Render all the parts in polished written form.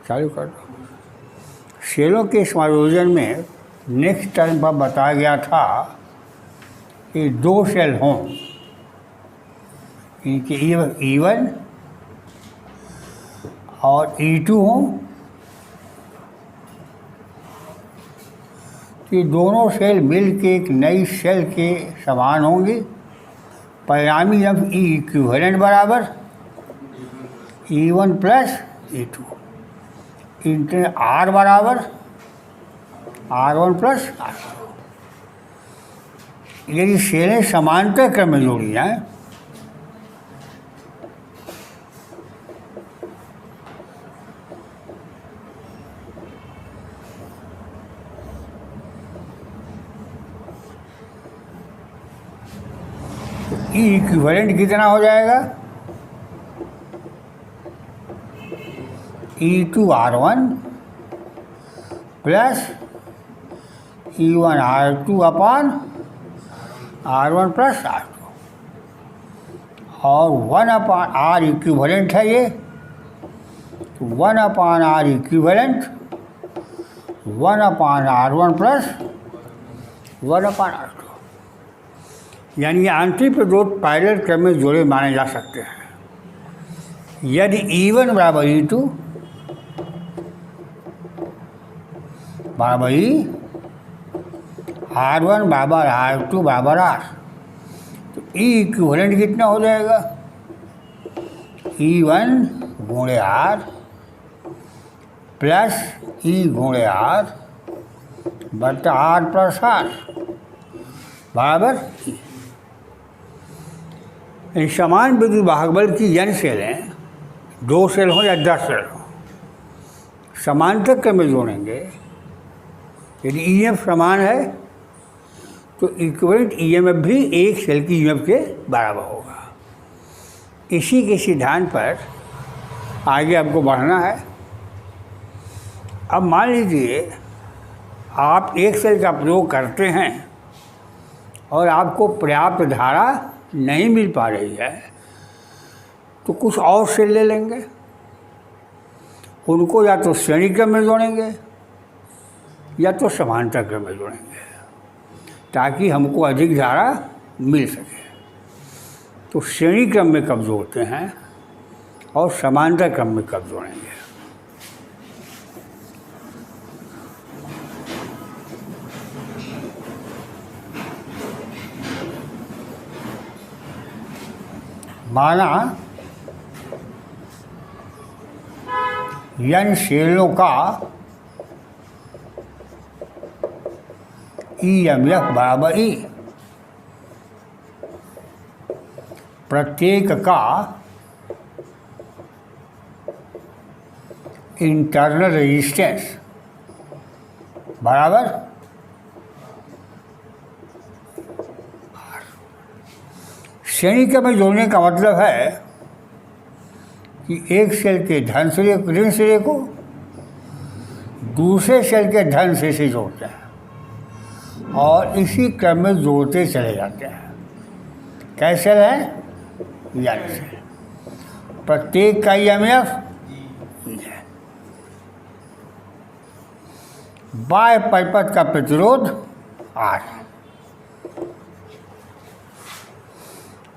चालू कर दो। सेलों के समायोजन में नेक्स्ट टर्म पर बताया गया था कि 2 सेल हों, इनके E1 और E2 हों, कि दोनों सेल मिल के एक नई सेल के समान होंगे। परिणामी जब E इक्विवेलेंट बराबर E1 plus E2, inter R बराबर R1 प्लस R2। यदि सेलें समांतर क्रम में जोड़ी जाएं तो E इक्विवेलेंट कितना हो जाएगा? E2 R1 plus E1 R2 अपान R1 प्लस R2, और 1 अपान R इक्विवेलेंट है ये, तो 1 अपान R इक्विवेलेंट 1 अपान R1 प्लस 1 अपान R2, यानी ये आंतरिक प्रतिरोध पैरेलल क्रम में जोड़े माने जा सकते हैं। यदि E1 बराबर E2 बराबर E, R1 बराबर R2 बराबर R, तो E इक्विवेलेंट कितना हो जाएगा? E1 गुणे R प्लस E गुणे R बटा R प्लस R बराबर E। समान विद्युत वाहक बल की n सेलें, 2 सेल हो या 10 सेल हो, समांतर क्रम में जोड़ेंगे। यदि EMF समान है तो इक्विवेलेंट EMF भी एक सेल की EMF के बराबर होगा। इसी के सिद्धांत पर आगे आपको बढ़ना है। अब मान लीजिए आप एक सेल का प्रयोग करते हैं और आपको पर्याप्त धारा नहीं मिल पा रही है, तो कुछ और सेल ले लेंगे, उनको या तो श्रेणी क्रम में जोड़ेंगे या तो समांतर क्रम में जोड़ेंगे, ताकि हमको अधिक धारा मिल सके। तो श्रेणी क्रम में कब जोड़ते हैं और समांतर क्रम में कब जोड़ेंगे? माना n सेलों का EMF बराबर E, प्रत्येक का इंटरनल रेजिस्टेंस बराबर R। श्रेणी क्रम में जोड़ने का मतलब है कि एक सेल के धन सिरे ऋण सिरे को दूसरे सेल के धन सिरे से जोड़ते हैं और इसी क्रम में जोड़ते चले जाते हैं। कैसे है? यानी से प्रत्येक का EMF है, बाह्य परिपथ का प्रतिरोध R।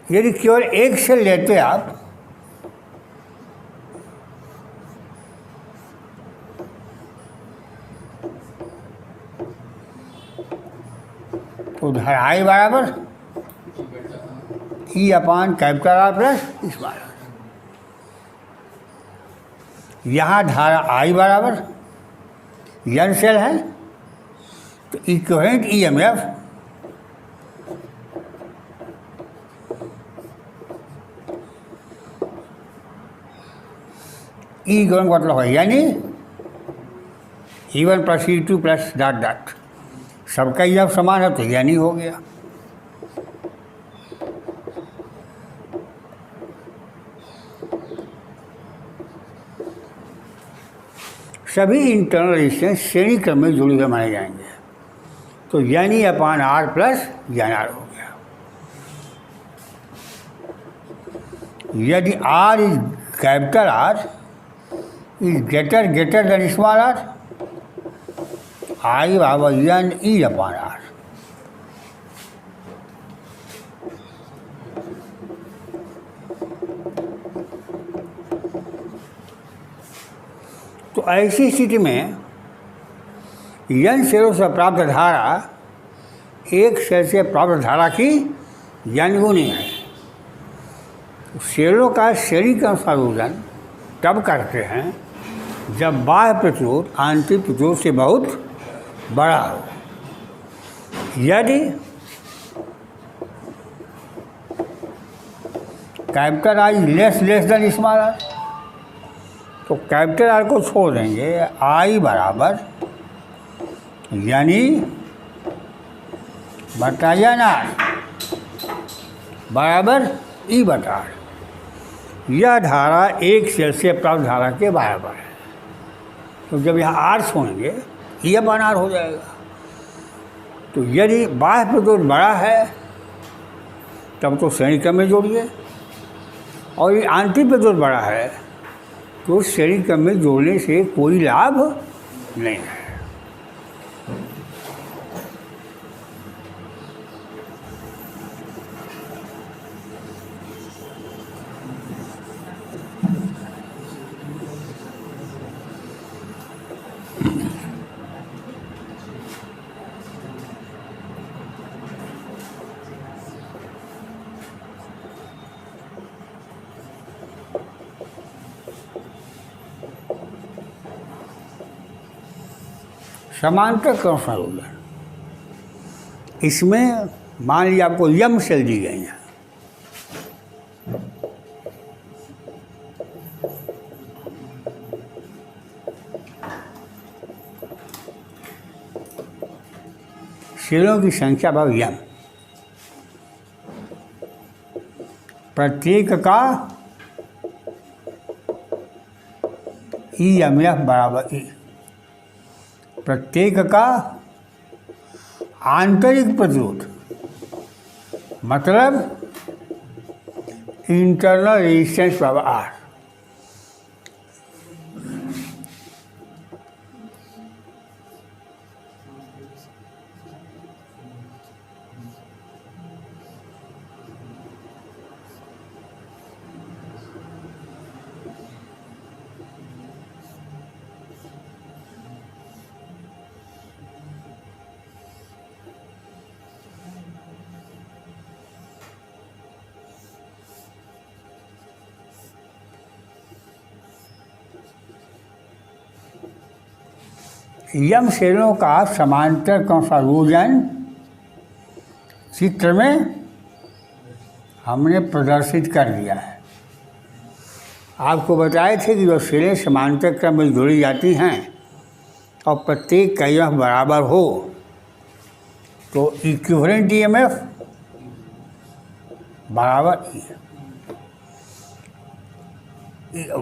यदि केवल एक सेल लेते आप तो उधर I बराबर E अपान कैपिटल R प्लस इस बार, यहाँ धारा I बराबर n सेल है, तो इक्विवेलेंट EMF E का मतलब है यानी E1 plus E2 plus dot dot, सबका EMF समान है तो यानी हो गया। सभी इंटरनल रेजिस्टेंस श्रेणी क्रम में जुड़े हुए माने जाएंगे, तो यानी अपान R प्लस यानी R हो गया। यदि R is capital R is greater than small R, I बराबर एन ई अपॉन आर। तो ऐसी स्थिति में एन सेलों से प्राप्त धारा एक सेल से प्राप्त धारा की एन गुनी है। सेलों का सेलीकरण संयोजन तब करते हैं जब बाह्य प्रतिरोध आंतरिक प्रतिरोध से बहुत बड़ा हो। यदि capital I less than small r, तो कैपिटल आर को छोड़ देंगे, आई बराबर यानी बटा एन आर बराबर ई बटा आर। यह धारा एक सेल से प्राप्त धारा के बराबर है। तो जब यहाँ आर छोड़ेंगे ये अपॉन आर हो जाएगा। तो यदि बाह्य प्रतिरोध बड़ा है तब तो श्रेणी क्रम में जोड़िए, और ये आंतरिक प्रतिरोध बड़ा है तो श्रेणी क्रम में जोड़ने से कोई लाभ नहीं है। समांतर क्रम संयोजन, इसमें मान लीजिए आपको यम सेल दी गई है, सेलों की संख्या भाग यम, प्रत्येक का ई एम एफ बराबर ई, प्रत्येक का आंतरिक प्रतिरोध मतलब इंटरनल रेजिस्टेंस बराबर आर। यम सेलों का समांतर क्रम संयोजन चित्र में हमने प्रदर्शित कर दिया है। आपको बताए थे कि जो सेलें समांतर क्रम में जोड़ी जाती हैं और प्रत्येक का ईएमएफ बराबर हो तो इक्विवेलेंट ईएमएफ बराबर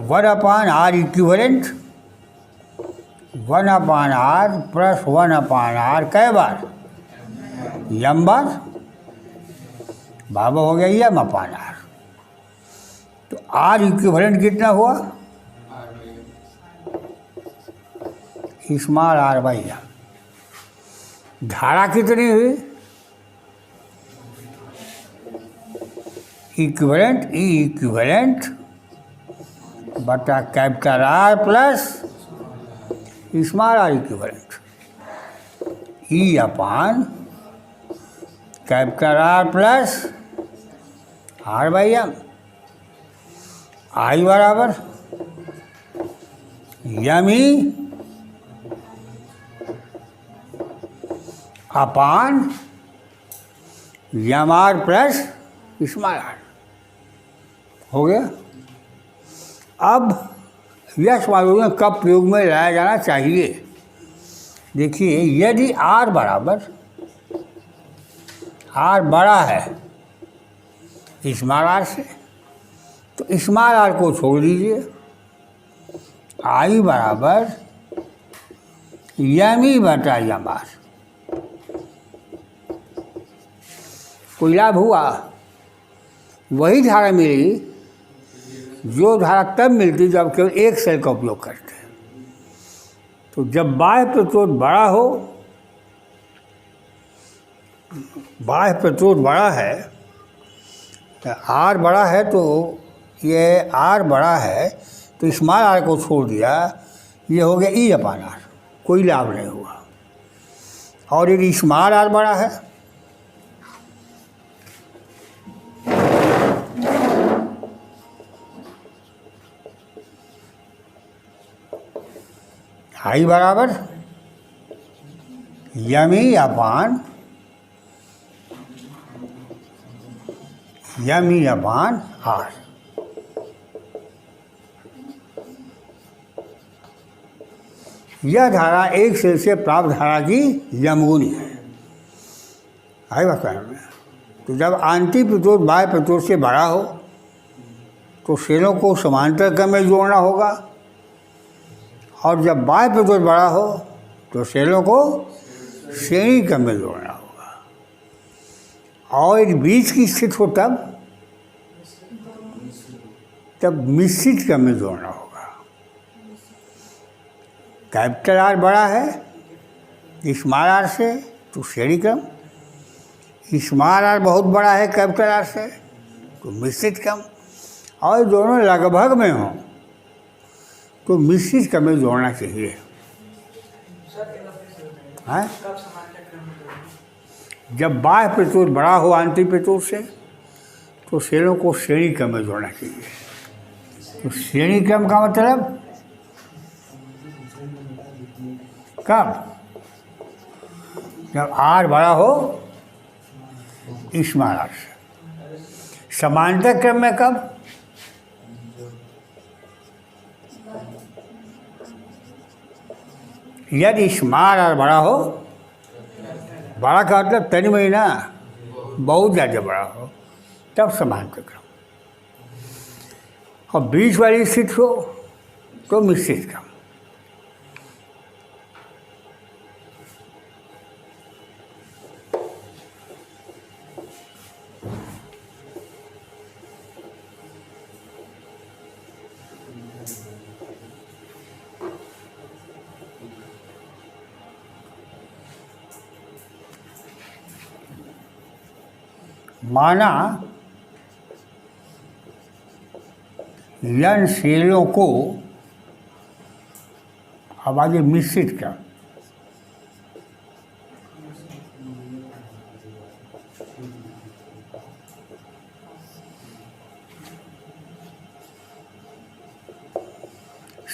one upon R equivalent, one upon R plus one upon R कै बार यम बार बराबर हो गया यम अपॉन आर। तो आर इक्विवेलेंट कितना हुआ स्मॉल आर बाई यम। धारा कितनी हुई इक्विवेलेंट ई इक्विवेलेंट बटा capital R plus small R equivalent E upon capital R plus R by M. I बराबर M E upon M R plus small R हो गया। अब यह समायोजन कब प्रयोग में लाया जाना चाहिए? देखिए, यदि आर बराबर आर बड़ा है स्मॉल आर से तो स्मॉल आर को छोड़ दीजिए, आई बराबर एम ई बटा एम आर। कोई लाभ हुआ? वही धारा मिली जो धारा तब मिलती जब केवल एक सेल का उपयोग करते हैं। तो जब बाह्य प्रतिरोध बड़ा हो, बाह्य प्रतिरोध बड़ा है, आर बड़ा है, तो ये आर बड़ा है तो स्मॉल आर को छोड़ दिया, ये हो गया ई अपान आर, कोई लाभ नहीं हुआ। और यदि स्मॉल आर बड़ा है आई बराबर यमी अपान यमी अपान आर। यह धारा एक सेल से प्राप्त धारा की यमगुनी है। आई बताया में। तो जब आंतरिक प्रतिरोध बाह्य प्रतिरोध से बड़ा हो तो सेलों को समांतर क्रम में जोड़ना होगा, और जब बाह्य प्रतिरोध बड़ा हो तो सेलों को श्रेणी क्रम में जोड़ना होगा, और बीच की स्थिति हो तब मिश्रित क्रम में जोड़ना होगा। कैपिटल आर बड़ा है स्मॉल आर से तो श्रेणी क्रम, स्मॉल आर बहुत बड़ा है कैपिटल आर से तो मिश्रित क्रम, और दोनों लगभग में हों तो मिश्रित क्रम में जोड़ना चाहिए। है जब बाह्य प्रतिरोध बड़ा हो आंतरिक प्रतिरोध से तो सेलों को श्रेणी क्रम में जोड़ना चाहिए। तो श्रेणी क्रम का मतलब कब? जब आर बड़ा हो स्मॉल आर से। समांतर क्रम में कब? यदि स्मॉल आर बड़ा हो, बड़ा का मतलब तनी महीना बहुत ज़्यादा बड़ा हो, तब समांतर क्रम। और बीच वाली स्थिति हो तो मिश्रित क्रम। माना यन सेलों को, अब आगे मिश्रित क्रम,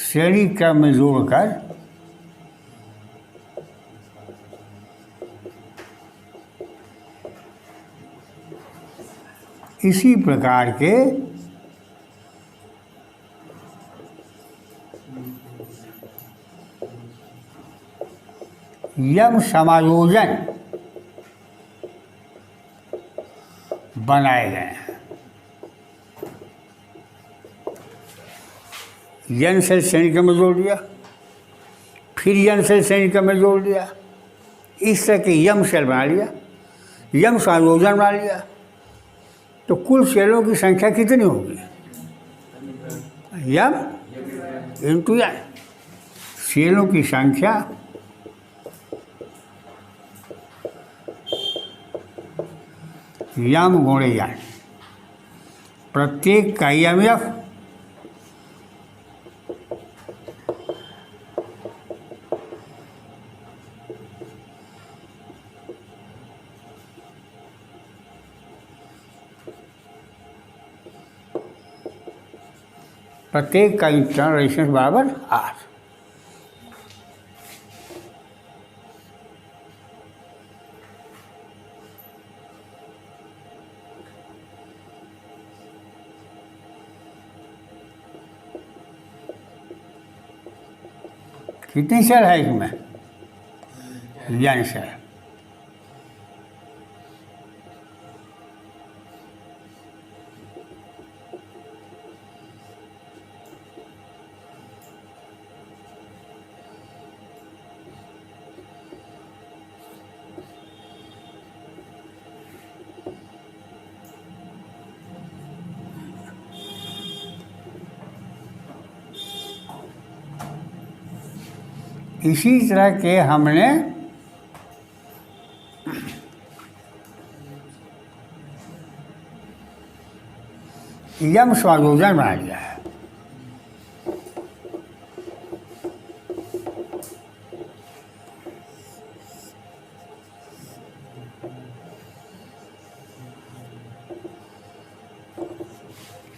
श्रेणी क्रम में जोड़कर इसी प्रकार के यम समायोजन बनाए गए हैं। यन से श्रेणी क्रम में जोड़ दिया, फिर यन से श्रेणी क्रम में जोड़ दिया, इस तरह के यम सेल बना लिया, यम समायोजन बना लिया, तो कुल सेलों की संख्या कितनी होगी? यम इंटू यन। सेलों की संख्या यम गुणे यन, प्रत्येक का एफ प्रत्येक का इंटरनल रेजिस्टेंस बराबर आर। कितनी सेल है इसमें? यन सेल। इसी तरह के हमने यम संयोजन बना लिया है।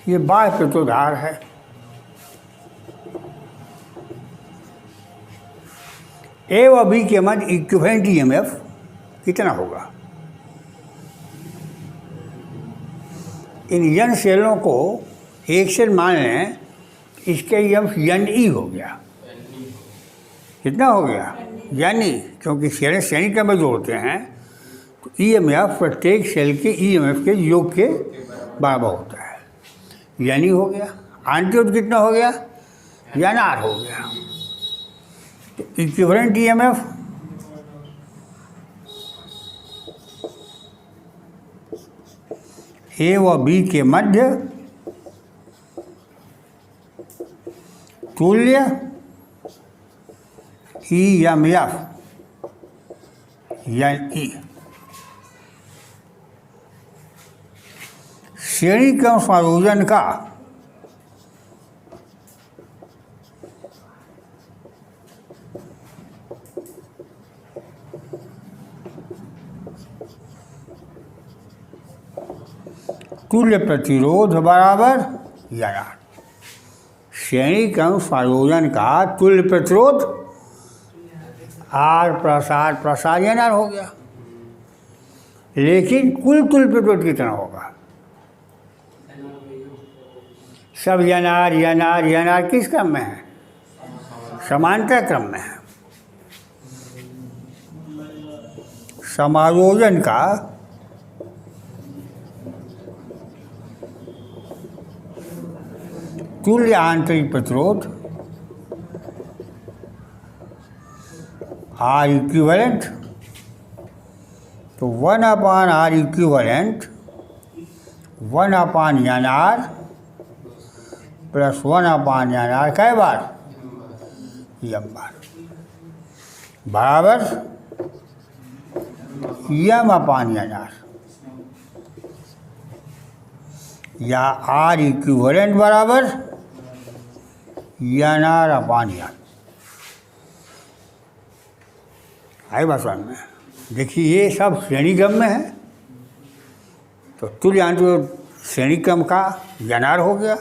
ये बाह्य प्रतिरोधार है। ए व बी के मध्य इक्विवेलेंट ईएमएफ कितना होगा? इन यन सेलों को एक सेल मान लें, इसके ईएमएफ यन ई हो गया। कितना हो गया? यानी क्योंकि सेलें श्रेणी क्रम में जोड़ते हैं तो ईएमएफ प्रत्येक सेल के ईएमएफ के योग के बराबर होता है। यानी हो गया। आंतरिक कितना हो गया? यन आर हो गया। तो इक्विवेलेंट ईएमएफ ए व बी के मध्य तुल्य ईएमएफ यन ई श्रेणी क्रम संयोजन का तुल्य प्रतिरोध बराबर यन आर। श्रेणी क्रम संयोजन का तुल्य प्रतिरोध R plus R n R हो गया। लेकिन कुल तुल्य प्रतिरोध कितना होगा? सब यन आर किस क्रम में है? समांतर क्रम में है। समायोजन का तुल्य आंतरिक प्रतिरोध आर इक्विवेलेंट, तो 1/R equivalent 1/NR plus 1/NR कै बार? यम बार बराबर यम/NR, या आर इक्विवेलेंट बराबर NR/NR। आई बात समझ में? देखिए ये सब श्रेणी क्रम में है, तो तुल्य आंतरिक श्रेणी क्रम का NR हो गया।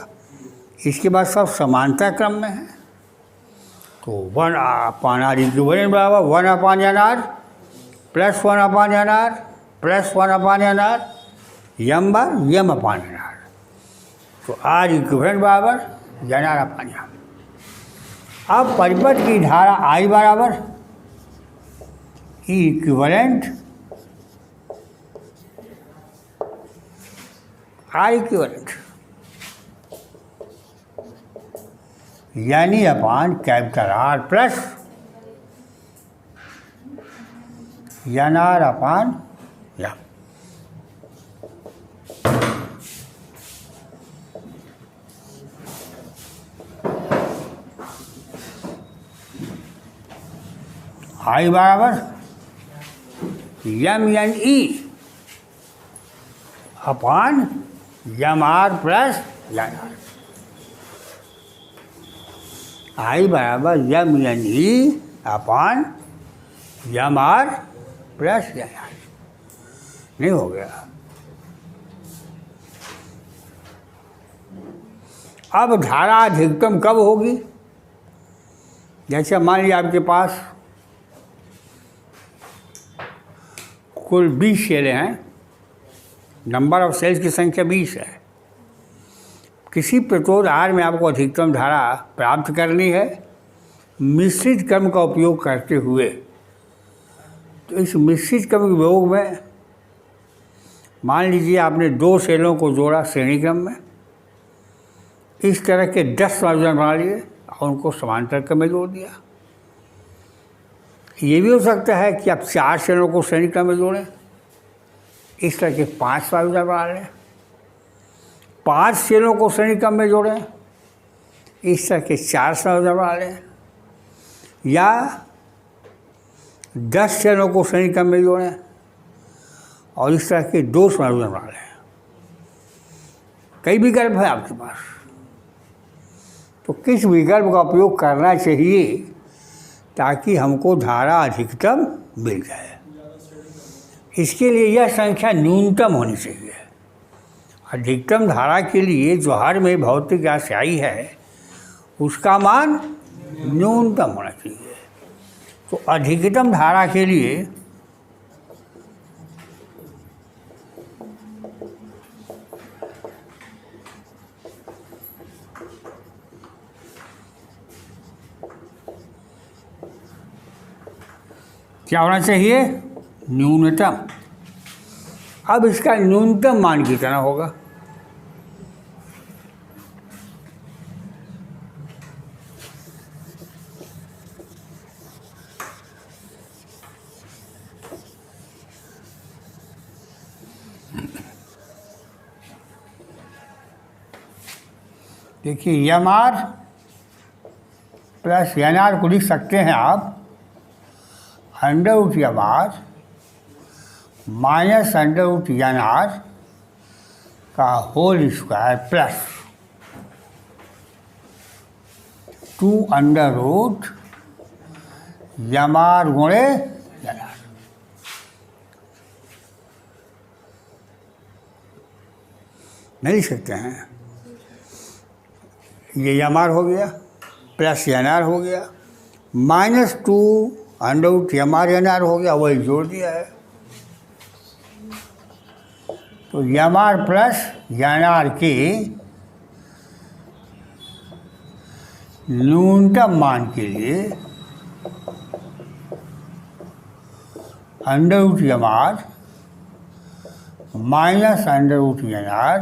इसके बाद सब समानता क्रम में है, तो 1/R इक्विवेलेंट बराबर 1/NR plus 1/NR plus 1/NR यम/NR। तो आर इक्विवेलेंट बराबर NR/NR। अब परिपथ की धारा I बराबर ई इक्विवेलेंट आर इक्विवेलेंट यानी अपान कैपिटल आर प्लस NR/यम। आई बराबर यम/ई अपान यम/आर प्लस NR। आई बराबर यम/ई अपान यम/आर प्लस NR। नहीं हो गया। अब धारा अधिकतम कब होगी? जैसे मान लिया आपके पास कुल 20 सेलें हैं, नंबर ऑफ सेल्स की संख्या 20 है। किसी प्रतिरोध आर में आपको अधिकतम धारा प्राप्त करनी है मिश्रित क्रम का उपयोग करते हुए। तो इस मिश्रित क्रम के उपयोग में मान लीजिए आपने 2 सेलों को जोड़ा श्रेणी क्रम में, इस तरह के 10 संयोजन बना लिए और उनको समांतर क्रम में जोड़ दिया। ये भी हो सकता है कि आप 4 सेलों को श्रेणी क्रम में जोड़ें, इस तरह के 5 संयोजन बना लें। 5 सेलों को श्रेणी क्रम में जोड़ें, इस तरह के 4 संयोजन बना लें। या 10 सेलों को श्रेणी क्रम में जोड़ें और इस तरह के 2 संयोजन बना लें। कई विकल्प हैं आपके पास, तो किस विकल्प का उपयोग करना चाहिए ताकि हमको धारा अधिकतम मिल जाए। इसके लिए यह संख्या न्यूनतम होनी चाहिए। अधिकतम धारा के लिए जो हर में भौतिक या स्याही है उसका मान न्यूनतम होना चाहिए। तो अधिकतम धारा के लिए क्या होना चाहिए? न्यूनतम। अब इसका न्यूनतम मान कितना होगा? देखिए एम.आर प्लस एन.आर को लिख सकते हैं आप √m/r माइनस √n/r का होल स्क्वायर प्लस 2 √m/r गुणे n/r। नहीं लिख सकते हैं? ये m/r हो गया प्लस n/r हो गया माइनस 2 √m/r हो गया, वही जोड़ दिया है। तो m/r प्लस n/r के न्यूनतम मान के लिए √m/r माइनस √n/r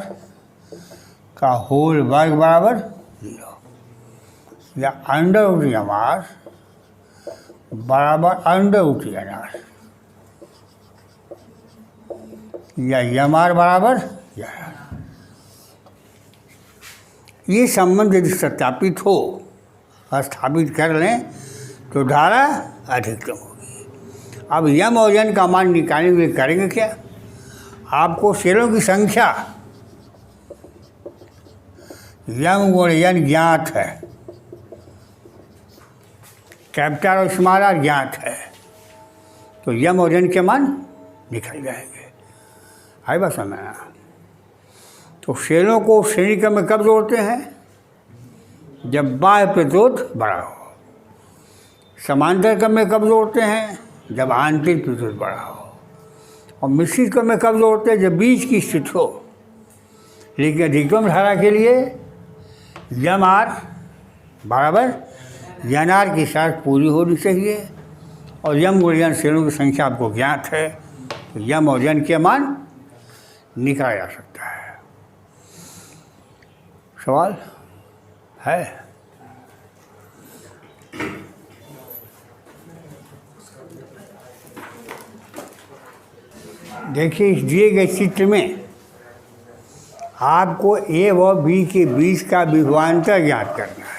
का होल वर्ग बराबर 0 या √m/r बराबर √n/r या m/r बराबर n/r। ये संबंध यदि सत्यापित हो, स्थापित कर लें तो धारा अधिकतम होगी। अब m और n का मान निकालने के लिए करेंगे क्या? आपको सेलों की संख्या m गुणे n ज्ञात है, कैपिटल और स्मॉल r ज्ञात है, तो m और n के मान निकल जाएंगे। आई बात समझ में? तो सेलों को श्रेणी क्रम में कब जोड़ते हैं? जब बाह्य प्रतिरोध बड़ा हो। समांतर क्रम में कब जोड़ते हैं? जब आंतरिक प्रतिरोध बड़ा हो। और मिश्रित क्रम में कब जोड़ते हैं? जब बीच की स्थिति हो। लेकिन अधिकतम धारा के लिए m/r बराबर n/r की शर्त पूरी होनी चाहिए और m गुणे n सेलों की संख्या आपको ज्ञात है, तो m और n के मान निकाला जा सकता है। सवाल है? देखिए इस दिए गए चित्र में आपको ए व बी के बीच का विभवांतर ज्ञात करना है।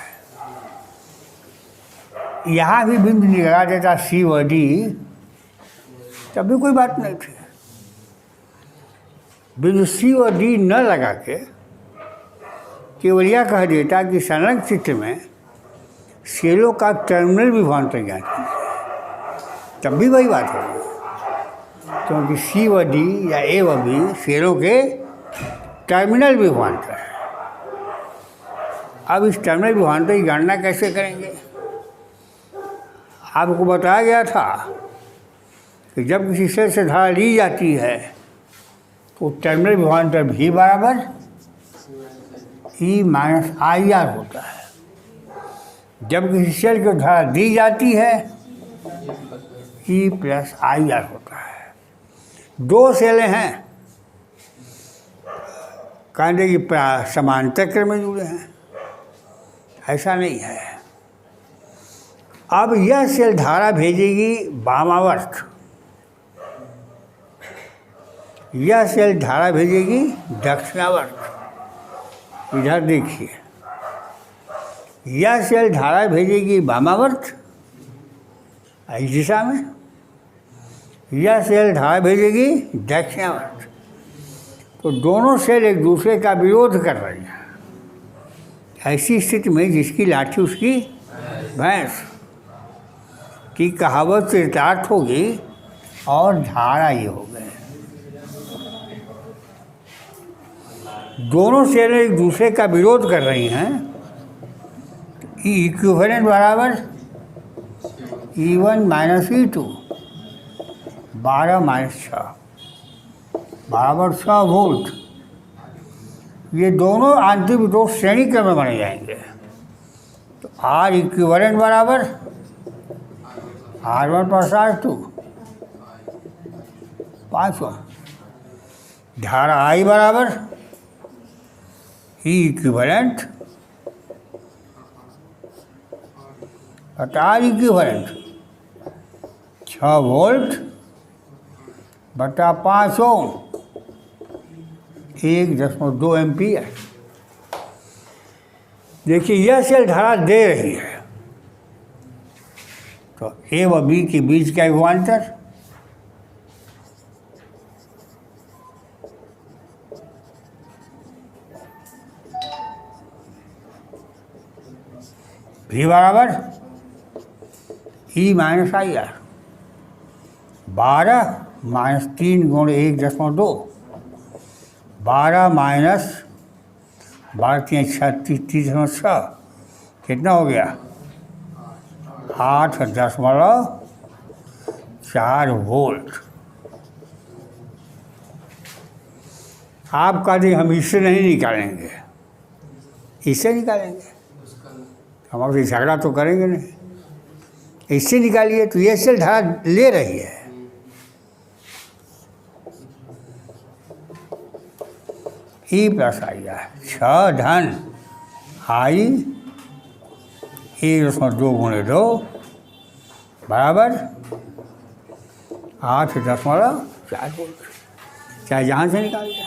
यहाँ भी बिंदु निकला देता सी व डी, तब भी कोई बात नहीं थी। बिंदु सी व डी न लगा के केवल यह कह देता कि संलग्न चित्र में सेलों का टर्मिनल विभवांतर ज्ञात कीजिए, तब भी वही बात होगी, क्योंकि सी व डी या ए व बी सेलों के टर्मिनल विभवांतर है। अब इस टर्मिनल विभवांतर की गणना कैसे करेंगे? आपको बताया गया था कि जब किसी सेल से धारा ली जाती है तो टर्मिनल विभवांतर भी बराबर E माइनस IR होता है। जब किसी सेल को धारा दी जाती है E प्लस IR होता है। 2 सेलें हैं, कहने की समांतर क्रम में जुड़े हैं, ऐसा नहीं है। अब यह सेल धारा भेजेगी वामावर्त, यह सेल धारा भेजेगी दक्षिणावर्त। इधर देखिए, यह सेल धारा भेजेगी वामावर्त इस दिशा में यह सेल धारा भेजेगी दक्षिणावर्त। तो दोनों सेल एक दूसरे का विरोध कर रही हैं। ऐसी स्थिति में जिसकी लाठी उसकी भैंस की कहावत चरितार्थ होगी और धारा ये हो गए। दोनों सेलें एक दूसरे का विरोध कर रही हैं। ई इक्विवेलेंट बराबर E1 माइनस E2, 12 माइनस 6 बराबर 6 वोल्ट। ये दोनों आंतरिक विरोध श्रेणी क्रम में बने जाएंगे। तो R इक्विवेलेंट बराबर R1 प्लस R2 5 धारा I बराबर E equivalent R equivalent 6 volt बटा 5 ओम 1.2 एम्पीयर। देखिए यह सेल धारा दे रही है। तो ए व बी के बीच का विभवांतर भी बराबर E minus I are. 12 minus 3 गुण 1.2 12 माइनस 12×3=36.6 कितना हो गया 8.4 वोल्ट। आप कहते हम इससे नहीं निकालेंगे, इससे निकालेंगे। हम आपसे झगड़ा तो करेंगे नहीं, इससे निकालिए। तो ये सेल धारा ले रही है। ई प्लस आई है 6 धन आई 1.2 गुणे 2 बराबर 8.4 वोल्ट। चाहे जहाँ से निकाल दिया।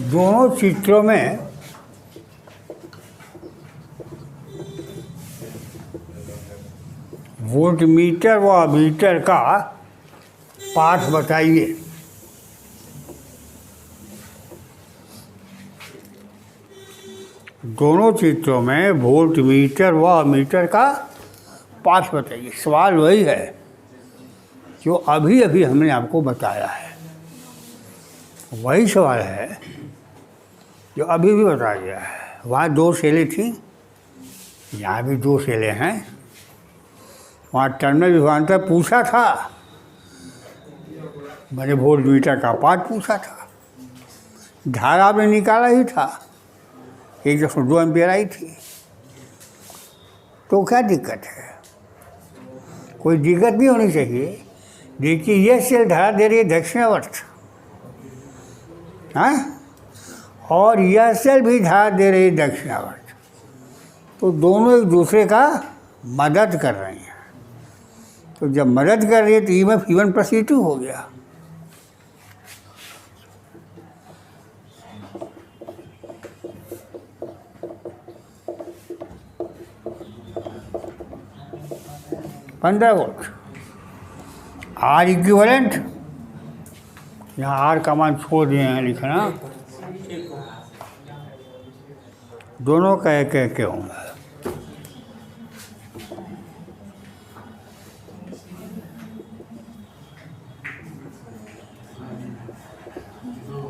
दोनों चित्रों में वोल्टमीटर व अमीटर का पाठ बताइए। दोनों चित्रों में वोल्टमीटर व अमीटर का पाठ बताइए। सवाल वही है जो अभी अभी हमने आपको बताया है, वही सवाल है जो अभी भी बताया गया है। वहाँ दो सेलें थी, यहाँ भी दो सेलें हैं। वहाँ टर्मिनल विभवांतर पूछा था, मैंने वोल्ट मीटर का पाठ पूछा था, धारा आपने निकाला ही था, 1.2 एम्पियर आई थी। तो क्या दिक्कत है? कोई दिक्कत नहीं होनी चाहिए। देखिए ये सेल धारा दे रही है दक्षिणावर्त, हाँ, और यह सेल भी धारा दे रही है दक्षिणावर्त, तो दोनों एक दूसरे का मदद कर रहे हैं। तो जब मदद कर रही है तो ईएमएफ E1+E2 हो गया। पंद्रह वोल्ट आर इक्विवेलेंट, यहाँ आर का मान छोड़ दिए हैं लिखना, दोनों का एक एक होंगे।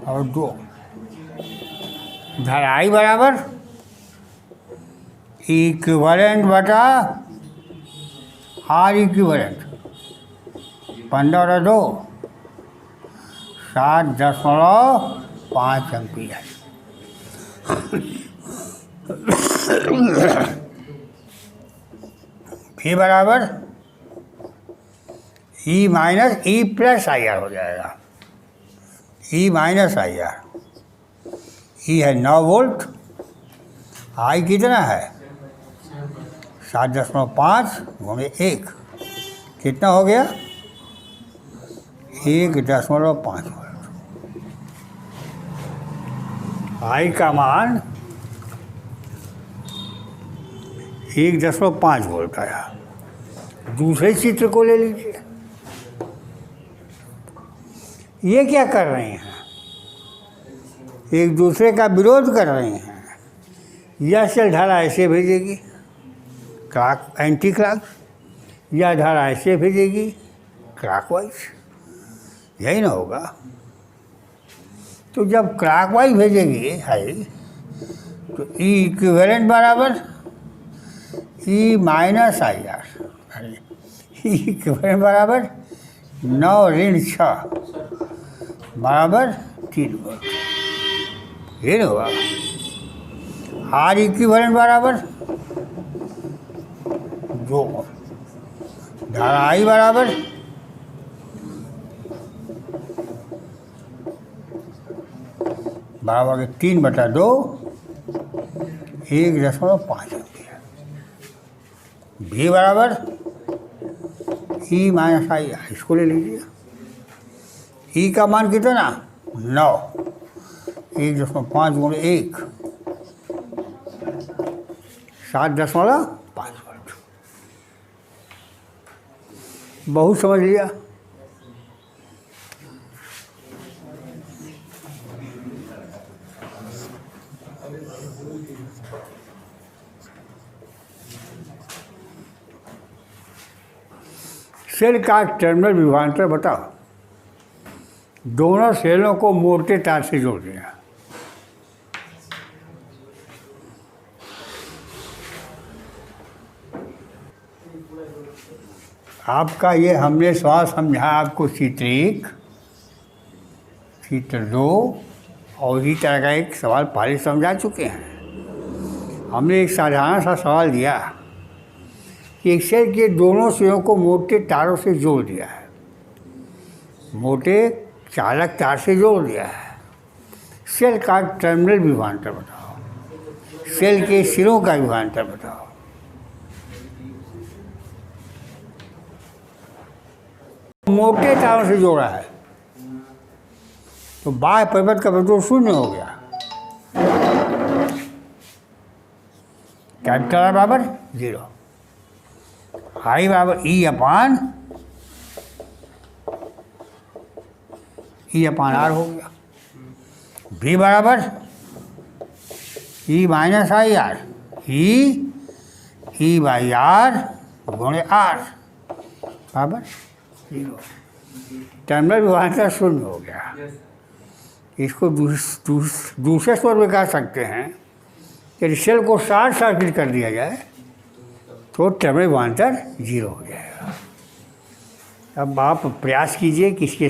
और दो धारा आई बराबर इक्विवेलेंट बटा आर इक्विवेलेंट, 15 और 2 7.5 एम्पियर। भी बराबर E minus E plus I R हो जाएगा। ई माइनस आई आर, ई है 9 वोल्ट, आई कितना है 7.5 गुणे 1, कितना हो गया 1.5 वोल्ट। आई का मान 1.5 वोल्ट आया। दूसरे चित्र को ले लीजिए, ये क्या कर रहे हैं, एक दूसरे का विरोध कर रहे हैं। यह सेल धारा ऐसे भेजेगी क्लॉक एंटी क्लॉक, यह धारा ऐसे भेजेगी क्लॉकवाइज, यही ना होगा। तो जब क्लॉकवाइज भेजेगी है तो ई इक्विवेलेंट बराबर E minus I R, E equivalent बराबर 9 ऋण 6 बराबर 3 वोल्ट, ये ना होगा। आर इक्विवेलेंट बराबर 2, धारा आई बराबर बराबर 3/2 1.5 एम्पियर। भी बराबर ई माइनस आई, इसको ले लीजिए। ई का मान कितना 9, 1.5 गुणे 1 7.5 वोल्ट। बहुत समझ लिया। सेल का टर्मिनल विभवांतर बताओ। दोनों सेलों को मोटे तार से जोड़ दिया। आपका ये हमने सवाल समझा आपको चित्र 1, चित्र 2 और इसी तरह का एक सवाल पहले समझा चुके हैं। हमने एक साधारण सा सवाल दिया कि एक सेल के दोनों सिरों को मोटे तारों से जोड़ दिया है, मोटे चालक तार से जोड़ दिया है। सेल का टर्मिनल विभवांतर बताओ, सेल के सिरों का विभवांतर बताओ। मोटे तारों से जोड़ा है तो बाह्य परिपथ का प्रतिरोध 0 हो गया। कैपिटल आर बराबर 0, आई बराबर ई अपान आर हो गया। भी बराबर E minus I R, E by R गुणे आर बराबर 0। टर्मिनल विभवांतर 0 हो गया। इसको दूसरे स्वर में कह सकते हैं यदि सेल को शॉर्ट सर्किट कर दिया जाए तो टर्मिनल विभवांतर 0 हो जाएगा। अब आप प्रयास कीजिए कि इसके